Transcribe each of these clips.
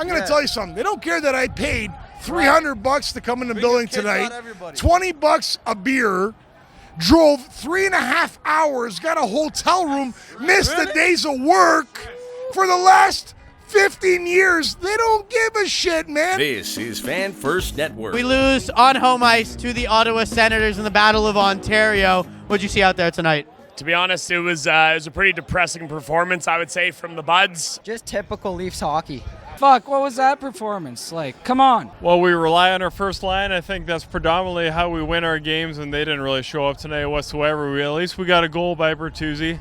I'm going to tell you something. They don't care that I paid $300 to come in the building tonight, $20 a beer, drove 3.5 hours, got a hotel room, missed the days of work for the last 15 years. They don't give a shit, man. This is Fan First Network. We lose on home ice to the Ottawa Senators in the Battle of Ontario. What'd you see out there tonight? To be honest, it was a pretty depressing performance, I would say, from the Buds. Just typical Leafs hockey. Fuck, what was that performance like? Come on. Well, we rely on our first line. I think that's predominantly how we win our games, and they didn't really show up tonight whatsoever. At least we got a goal by Bertuzzi,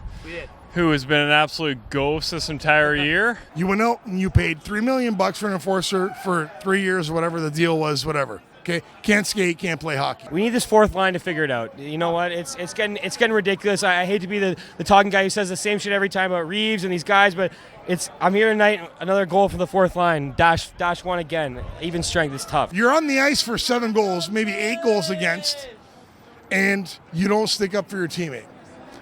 who has been an absolute ghost this entire year. You went out and you paid $3 million for an enforcer for 3 years, whatever the deal was, whatever. Okay, can't skate, can't play hockey. We need this fourth line to figure it out. You know what? It's getting ridiculous. I hate to be the talking guy who says the same shit every time about Reeves and these guys, but I'm here tonight. Another goal for the fourth line. Dash one again. Even strength is tough. You're on the ice for 7 goals, maybe 8 goals against, and you don't stick up for your teammate.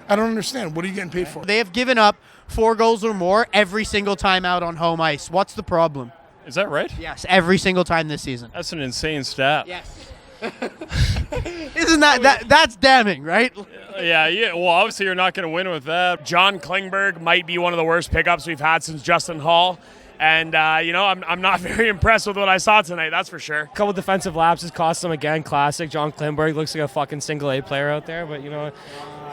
I don't understand. What are you getting paid for? They have given up 4 goals or more every single time out on home ice. What's the problem? Is that right? Yes, every single time this season. That's an insane stat. Yes. Isn't that's damning, right? Yeah. Well, obviously you're not going to win with that. John Klingberg might be one of the worst pickups we've had since Justin Hall. And, I'm not very impressed with what I saw tonight, that's for sure. A couple defensive lapses cost them again. Classic. John Klingberg looks like a fucking single A player out there, but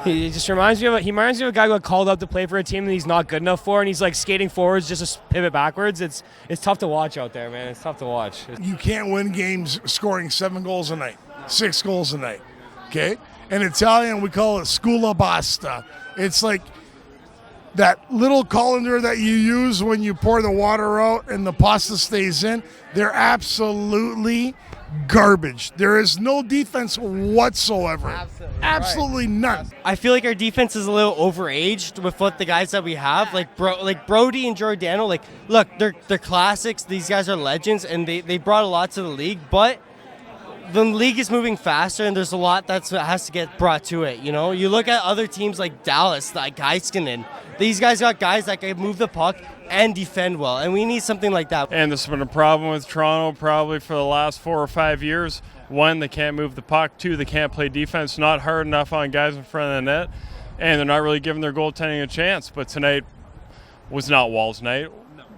he just reminds me of a guy who got called up to play for a team that he's not good enough for, and he's like skating forwards just to pivot backwards. It's tough to watch out there, man. It's tough to watch. You can't win games scoring 7 goals a night, 6 goals a night, okay? In Italian, we call it scuola basta. It's like that little colander that you use when you pour the water out and the pasta stays in. They're absolutely garbage. There is no defense whatsoever. Absolutely none. I feel like our defense is a little overaged with what the guys that we have, like Brody and Giordano. Like, look, they're classics. These guys are legends, and they brought a lot to the league. But the league is moving faster, and there's a lot that has to get brought to it. You know, you look at other teams like Dallas, like Heiskanen. These guys got guys that can move the puck and defend well, and we need something like that. And this has been a problem with Toronto probably for the last 4 or 5 years. 1, they can't move the puck. 2, they can't play defense, not hard enough on guys in front of the net, and they're not really giving their goaltending a chance. But tonight was not Woll's night.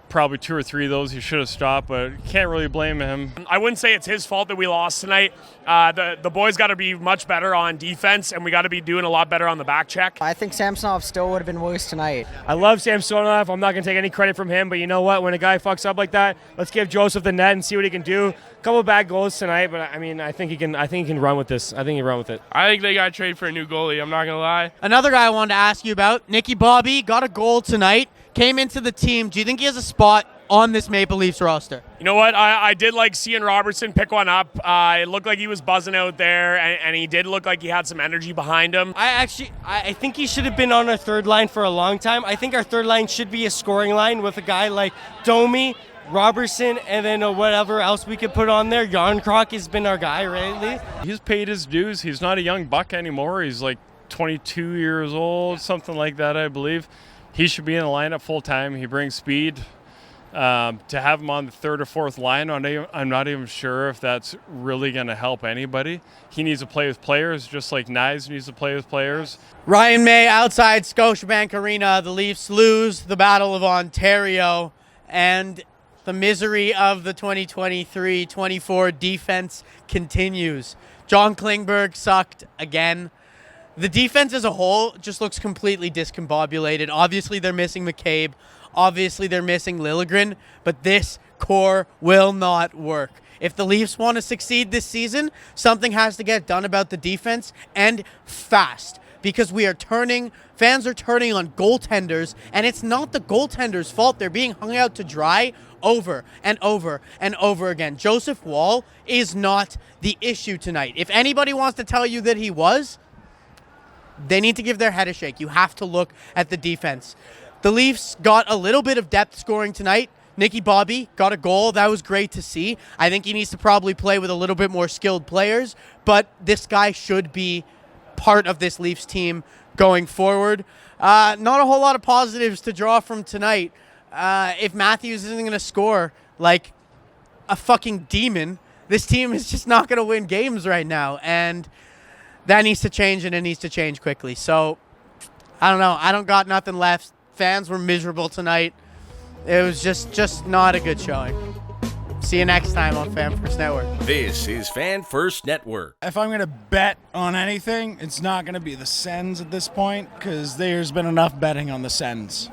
Probably 2 or 3 of those he should have stopped, but can't really blame him. I wouldn't say it's his fault that we lost tonight. The boys got to be much better on defense, and we got to be doing a lot better on the back check. I think Samsonov still would have been worse tonight. I love Samsonov. I'm not going to take any credit from him, but you know what? When a guy fucks up like that, let's give Joseph the net and see what he can do. A couple of bad goals tonight, but I think he can run with this. I think he can run with it. I think they got to trade for a new goalie. I'm not going to lie. Another guy I wanted to ask you about, Nicky Bobby, got a goal tonight, came into the team. Do you think he has a spot on this Maple Leafs roster? You know what? I did like seeing Robertson pick one up. It looked like he was buzzing out there, and he did look like he had some energy behind him. I think he should have been on our third line for a long time. I think our third line should be a scoring line with a guy like Domi, Robertson, and then whatever else we could put on there. Yarncroc has been our guy lately. He's paid his dues. He's not a young buck anymore. He's like 22 years old, something like that, I believe. He should be in the lineup full time. He brings speed. To have him on the 3rd or 4th line, I'm not even sure if that's really going to help anybody. He needs to play with players, just like Knies needs to play with players. Ryan May outside Scotiabank Arena. The Leafs lose the Battle of Ontario, and the misery of the 2023-24 defense continues. John Klingberg sucked again. The defense as a whole just looks completely discombobulated. Obviously, they're missing McCabe. Obviously, they're missing Liljegren, but this core will not work. If the Leafs want to succeed this season, something has to get done about the defense, and fast, because fans are turning on goaltenders, and it's not the goaltenders' fault. They're being hung out to dry over and over and over again. Joseph Woll is not the issue tonight. If anybody wants to tell you that he was, they need to give their head a shake. You have to look at the defense. The Leafs got a little bit of depth scoring tonight. Nicky Bobby got a goal. That was great to see. I think he needs to probably play with a little bit more skilled players, but this guy should be part of this Leafs team going forward. Not a whole lot of positives to draw from tonight. If Matthews isn't going to score, like a fucking demon. This team is just not going to win games right now, and that needs to change, and it needs to change quickly. So, I don't know. I don't got nothing left. Fans were miserable tonight. It was just not a good showing. See you next time on Fan First Network. This is Fan First Network. If I'm going to bet on anything, it's not going to be the Sens at this point because there's been enough betting on the Sens.